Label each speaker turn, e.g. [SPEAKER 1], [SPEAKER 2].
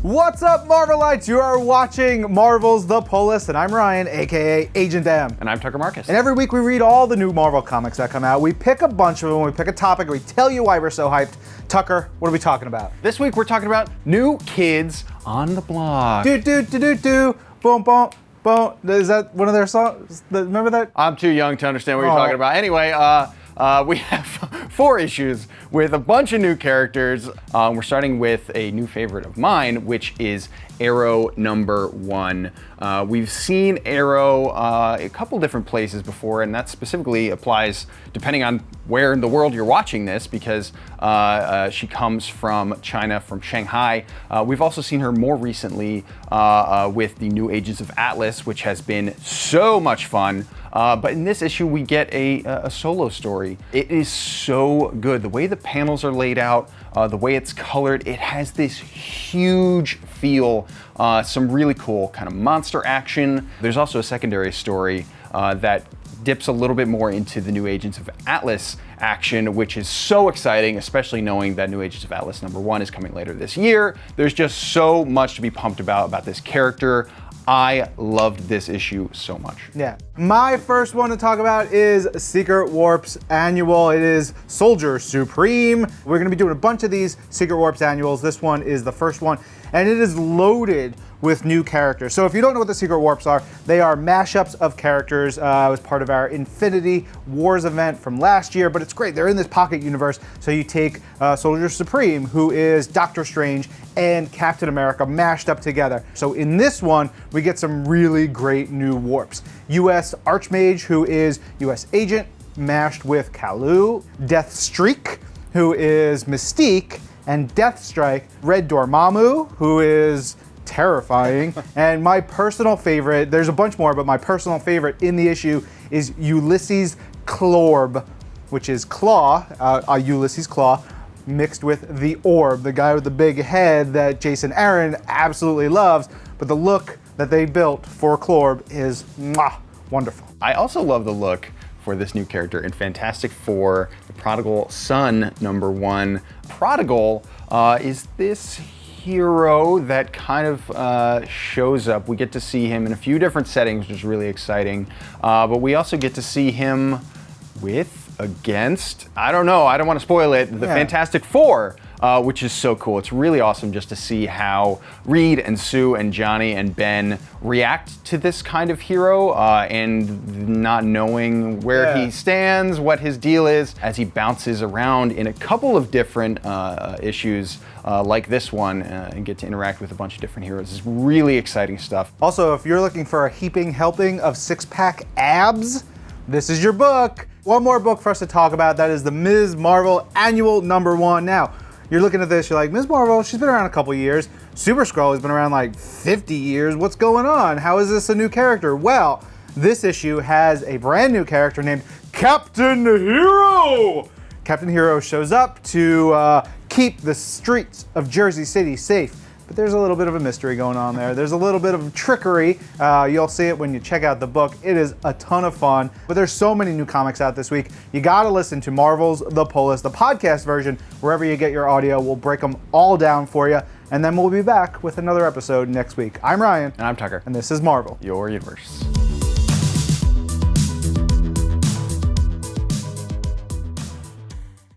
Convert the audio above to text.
[SPEAKER 1] What's up, Marvelites? You are watching Marvel's The Pull List, and I'm Ryan, aka Agent M.
[SPEAKER 2] And I'm Tucker Marcus.
[SPEAKER 1] And every week we read all the new Marvel comics that come out. We pick a bunch of them, we pick a topic, we tell you why we're so hyped. Tucker, what are we talking about?
[SPEAKER 2] This week we're talking about New Kids on the Block.
[SPEAKER 1] Do do do do do, boom boom boom. Is that one of their songs? Remember that?
[SPEAKER 2] I'm too young to understand what you're talking about. Anyway, we have 4 issues with a bunch of new characters. We're starting with a new favorite of mine, which is AERO #1. We've seen AERO a couple different places before, and that specifically applies depending on where in the world you're watching this, because she comes from China, from Shanghai. We've also seen her more recently with the new Agents of Atlas, which has been so much fun. But in this issue, we get a solo story. It is so good. The way the panels are laid out, the way it's colored, it has this huge feel, some really cool kind of monster action. There's also a secondary story that dips a little bit more into the new Agents of Atlas action, which is so exciting, especially knowing that new Agents of Atlas #1 is coming later this year. There's just so much to be pumped about this character. I loved this issue so much.
[SPEAKER 1] Yeah. My first one to talk about is Secret Warps Annual. It is Soldier Supreme. We're going to be doing a bunch of these Secret Warps Annuals. This one is the first one, and it is loaded with new characters. So if you don't know what the Secret Warps are, they are mashups of characters. It was part of our Infinity Wars event from last year, but it's great. They're in this pocket universe. So you take Soldier Supreme, who is Doctor Strange and Captain America mashed up together. So in this one, we get some really great new warps. US Archmage, who is US Agent, mashed with Kalu. Deathstreak, who is Mystique, and Deathstrike. Red Dormammu, who is terrifying. And my personal favorite, there's a bunch more, but my personal favorite in the issue is Ulysses Klorb, which is Claw, Ulysses Claw, mixed with the Orb, the guy with the big head that Jason Aaron absolutely loves. But the look that they built for Klorb is wonderful.
[SPEAKER 2] I also love the look for this new character in Fantastic Four, the Prodigal Son #1. Prodigal is this hero that kind of shows up. We get to see him in a few different settings, which is really exciting. But we also get to see him against, I don't know, I don't want to spoil it, the Fantastic Four, which is so cool. It's really awesome just to see how Reed and Sue and Johnny and Ben react to this kind of hero, and not knowing where he stands, what his deal is, as he bounces around in a couple of different issues like this one, and get to interact with a bunch of different heroes. It's really exciting stuff.
[SPEAKER 1] Also, if you're looking for a heaping helping of six-pack abs, this is your book. One more book for us to talk about, that is the Ms. Marvel Annual #1. Now, you're looking at this, you're like, Ms. Marvel, she's been around a couple years. Super Skrull has been around like 50 years. What's going on? How is this a new character? Well, this issue has a brand new character named Captain Hero. Captain Hero shows up to keep the streets of Jersey City safe. But there's a little bit of a mystery going on there. There's a little bit of trickery. You'll see it when you check out the book. It is a ton of fun. But there's so many new comics out this week. You gotta listen to Marvel's The Pull List, the podcast version, wherever you get your audio. We'll break them all down for you. And then we'll be back with another episode next week. I'm Ryan.
[SPEAKER 2] And I'm Tucker.
[SPEAKER 1] And this is Marvel,
[SPEAKER 2] Your universe.